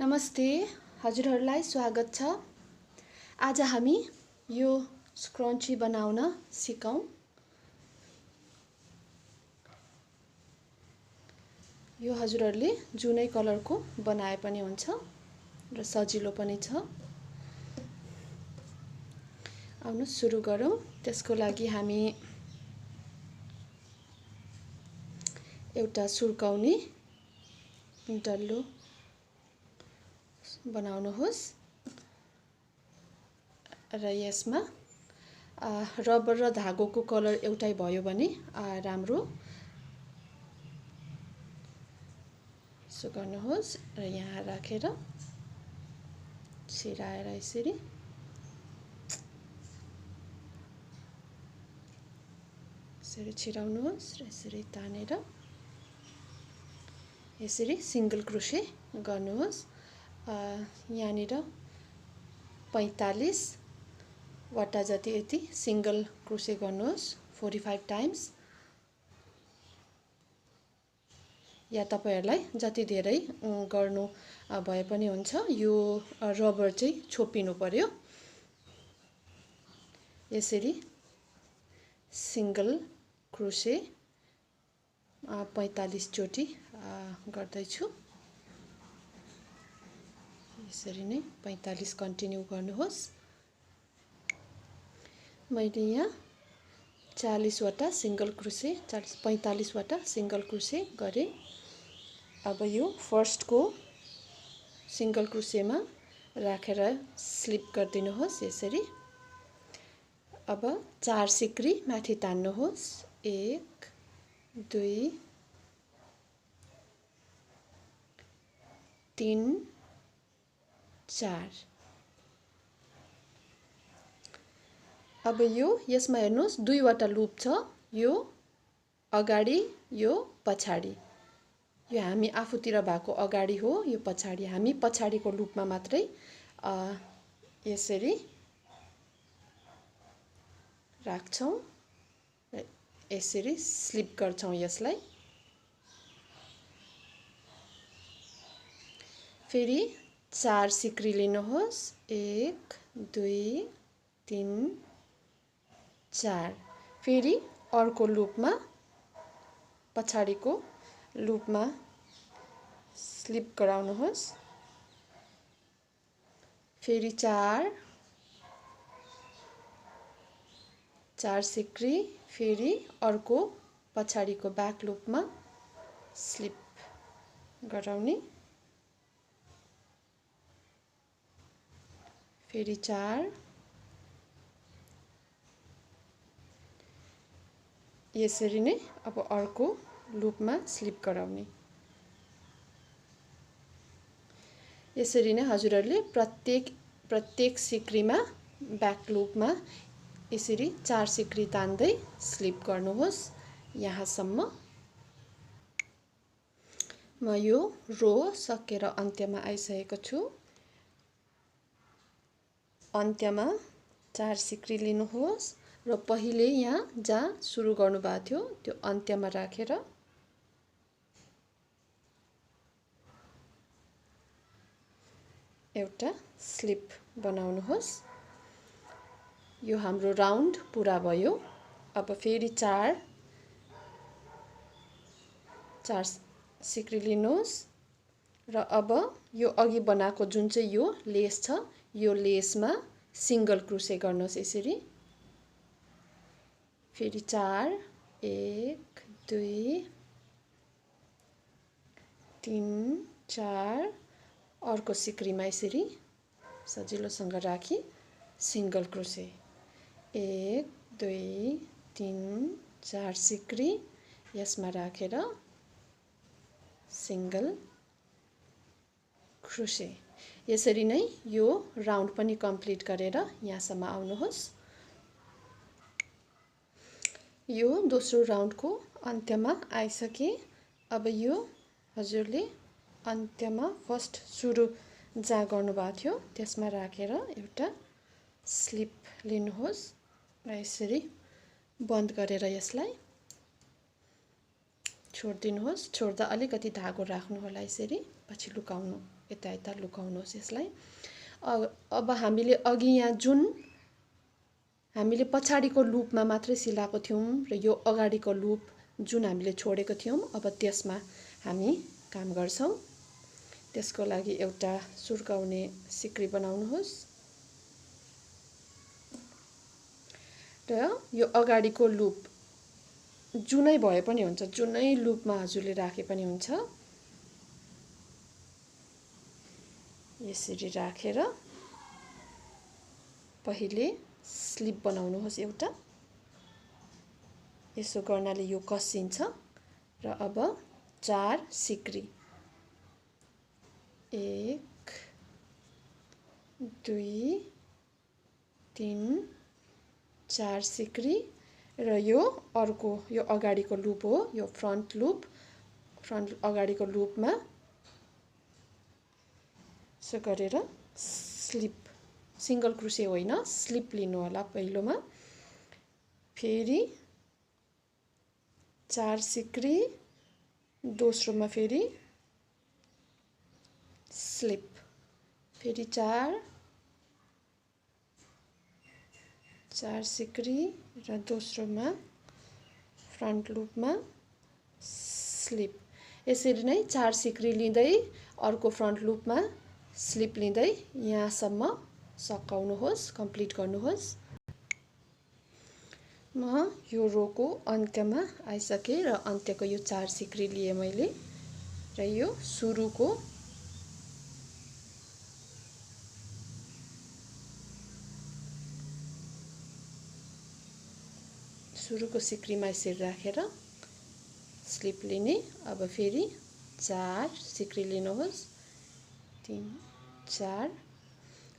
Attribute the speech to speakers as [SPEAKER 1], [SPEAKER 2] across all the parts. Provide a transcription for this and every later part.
[SPEAKER 1] नमस्ते, हजुरहरूलाई स्वागत छ। आज हामी यो स्क्रन्ची बनाउन सिकौं। यो हजुरहरूले जुनै कलरको बनाए पनि हुन्छ र सजिलो पनि छ। आउनु सुरु गरौँ। त्यसको लागि हामी एउटा सुर्काउने डल्लो बनाउनुहोस् र यसमा रबर र धागोको कलर एउटै भयो भने राम्रो। यसो गर्नुहोस् र यहाँ राखेर छिराएर यसरी छिराउनुहोस् र यसरी तानेर यसरी सिंगल क्रोशे गर्नुहोस्। यहाँनिर 45 वटा जति यति सिंगल क्रोशे गर्नुहोस् 45 टाइम्स, या तपाईहरुलाई जति धेरै गर्नु भए पनि हुन्छ। यो रबर चाहिँ छोपिनु पर्यो। यसरी सिंगल क्रोशे 45 चोटी गर्दै छु। यसरी नै 45 कन्टिन्यू गर्नुहोस्। मैले यहाँ 40 वटा सिंगल क्रोशे 45 वटा सिंगल क्रोशे गरे। अब यो फर्स्ट को सिंगल क्रोशेमा राखेर स्लिप गरिदिनुहोस् यसरी। अब 4 सिक्री माथि तान्नुहोस्। 1 2 3 4। अब यो यसमा हेर्नुहोस् 2 वटा लूप छ। यो अगाडि, यो पछाडि। यो हामी आफूतिर भएको अगाडि हो, यो पछाडि। हामी पछाडिको लूपमा मात्रै यसरी राख्छौं र यसरी स्लिप गर्छौं यसलाई। फेरि 4 सिक्री लिनुहोस्। 1 2 3 4। फेरि अर्को लूपमा पछाडिको लूपमा स्लिप गराउनुहोस्। फेरि 4 सिक्री, फेरि अर्को पछाडिको ब्याक लूपमा स्लिप गराउने। फेरि 4। यसरी नै अब अर्को लूपमा स्लिप गराउने। यसरी नै हजुरहरूले प्रत्येक सिक्रीमा ब्याक लूपमा यसरी 4 सिक्री तान्दै स्लिप गर्नुहोस् यहाँसम्म। म यो रो सकेर अन्त्यमा आइसकेको छु। अन्त्यमा 4 सिक्री लिनुहोस् र पहिले यहाँ जहाँ सुरु गर्नुभएको थियो त्यो अन्त्यमा राखेर एउटा स्लिप बनाउनुहोस्। यो हाम्रो राउन्ड पूरा भयो। अब फेरि 4 सिक्री लिनुहोस् र अब यो अघि बनाएको जुन चाहिँ यो लेस छ, यो लेसमा सिंगल क्रोशे गर्नुहोस् यसरी। फेरि 4 1 2 3 4। अर्को सिक्रीमा यसरी सजिलोसँग राखी सिंगल क्रोशे 1 2 3 4 सिक्री यसमा राखेर सिंगल क्रोशे। यसरी नै यो राउन्ड पनि कम्प्लिट गरेर यहाँसम्म आउनुहोस्। यो दोस्रो राउन्डको अन्त्यमा आइसके। अब यो हजुरले अन्त्यमा फर्स्ट सुरु जहाँ गर्नुभएको थियो त्यसमा राखेर एउटा स्लिप लिनुहोस् र यसरी बन्द गरेर यसलाई छोड्दिनुहोस्। छोड्दा अलिकति धागो राख्नु होला यसरी, पछि लुकाउनु यता यता लुकाउनुहोस् यसलाई। अब हामीले अघि यहाँ जुन हामीले पछाडिको लुपमा मात्रै सिलाएको थियौं र यो अगाडिको लुप जुन हामीले छोडेको थियौं अब त्यसमा हामी काम गर्छौं। त्यसको लागि एउटा सुर्काउने सिक्री बनाउनुहोस् र यो अगाडिको लुप जुनै भए पनि हुन्छ, जुनै लुपमा हजुरले राखे पनि हुन्छ। यसरी राखेर पहिले स्लिप बनाउनुहोस् एउटा। यसो गर्नाले यो कसिन्छ र अब 4 सिक्री 1 2 3 4 सिक्री र यो अर्को यो अगाडिको लुप हो, यो फ्रन्ट लुप, फ्रन्ट अगाडिको लुपमा यसो गरेर स्लिप, सिंगल क्रोशे होइन स्लिप लिनु होला पहिलोमा। फेरि 4 सिक्री, दोस्रोमा फेरि स्लिप, फेरि 4 सिक्री र दोस्रोमा फ्रन्ट लुपमा स्लिप। यसरी नै 4 सिक्री लिँदै अर्को फ्रन्ट लुपमा स्लिप लिँदै यहाँसम्म सकाउनुहोस्, कम्प्लिट गर्नुहोस्। म यो रोको अन्त्यमा आइसके र अन्त्यको यो 4 सिक्री लिए मैले र यो सुरुको सिक्रीमा यसरी राखेर स्लिप लिने। अब फेरि 4 सिक्री लिनुहोस्, 3 4।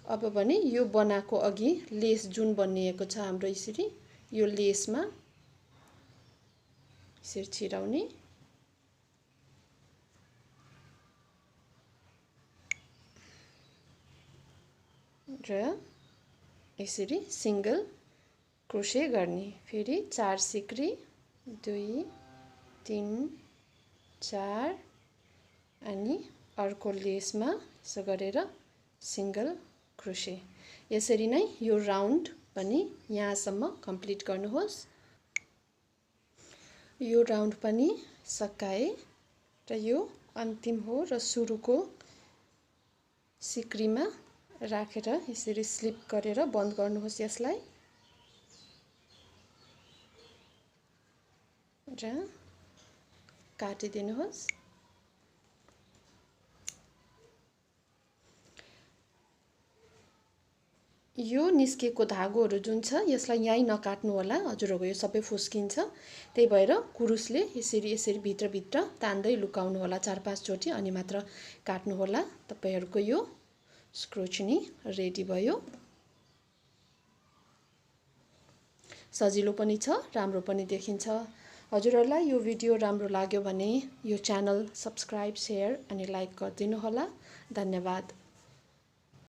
[SPEAKER 1] अब भने यो बनाएको अघि लेस जुन बनिएको छ हाम्रो यसरी, यो लेसमा यसरी छिराउने र यसरी सिंगल क्रोशे गर्ने। फेरि 4 सिक्री 2 3 4 अनि अर्को लेसमा यसो गरेर सिंगल क्रोशे। यसरी नै यो राउन्ड पनि यहाँसम्म कम्प्लिट गर्नुहोस्। यो राउन्ड पनि सकाए र यो अन्तिम हो र सुरुको सिक्रीमा राखेर यसरी स्लिप गरेर बन्द गर्नुहोस् यसलाई र काटिदिनुहोस्। यो निस्केको धागोहरू जुन छ यसलाई यहीँ नकाट्नु होला, हजुरहरूको यो सबै फुस्किन्छ। त्यही भएर कुरुसले यसरी भित्र तान्दै लुकाउनु होला 4-5 चोटि अनि मात्र काट्नु होला। तपाईहरुको यो स्क्रोचनी रेडी भयो। सजिलो पनि छ, राम्रो पनि देखिन्छ। हजुरहरूलाई यो भिडियो राम्रो लाग्यो भने यो च्यानल सब्स्क्राइब, शेयर अनि लाइक गरिदिनु होला। धन्यवाद।